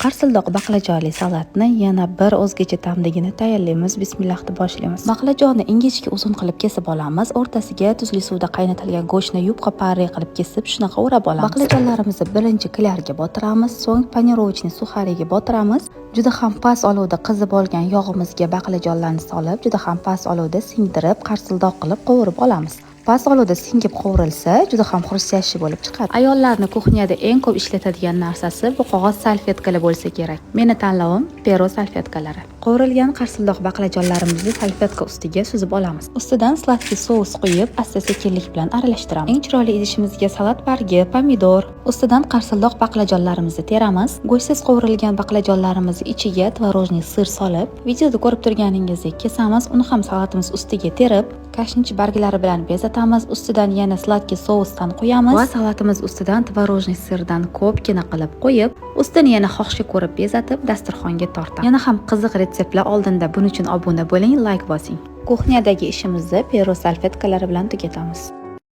Qarsildoq baqlajonli salatni yana bir o'zgacha ta'mdagini tayyorlaymiz. Bismillah deb boshlaymiz. Baqlajonni ingichka uzun qilib kesib olamiz. O'rtasiga tuzli suvda qaynatilgan go'shtni yupqa parre qilib kesib, shunaqa o'rab olamiz. Baqlajonlarimizni birinchi klarga botiramiz, so'ng panirovchni suxariga botiramiz. Juda ham past olovda qizib olgan yog'imizga baqlajonlarni solib, juda ham past olovda singdirib, qarsildoq qilib qovurib olamiz. Past olovda singib qovurilsa, juda ham xrustyashli bo'lib chiqadi. Ayollarning kuxnyada eng ko'p ishlatadigan narsasi bu qog'oz salfetkalar bo'lsa kerak. Meni tanlovim Pero salfetkalari. Qovurilgan qarsildoq baqlajonlarimizni salfetka ustiga suzib olamiz. Ustidan sladkiy sous quyib, asta-sekinlik bilan aralashtiramiz. Eng chiroyli idishimizga salat bargi, pomidor, ustidan qarsildoq baqlajonlarimizni teramiz. Go'shtsiz qovurilgan baqlajonlarimizni ichiga tvorojniy sir solib, videoda ko'rib turganingizdek kesamiz. Uni ham salatimiz ustiga terib, kashnich barglari bilan bezatamiz. Ustidan yana sladkiy sousdan qo'yamiz va salatimiz ustidan tvorojniy sirdan ko'pgina qilib qo'yib, ustini yana xohishga ko'rib bezatib, dasturxonga tortamiz. Yana ham qiziq retseptlar oldinda buning uchun obuna bo'ling, like bosing. Kuxnyadagi ishimizni Pero salfetkalari bilan tugatamiz.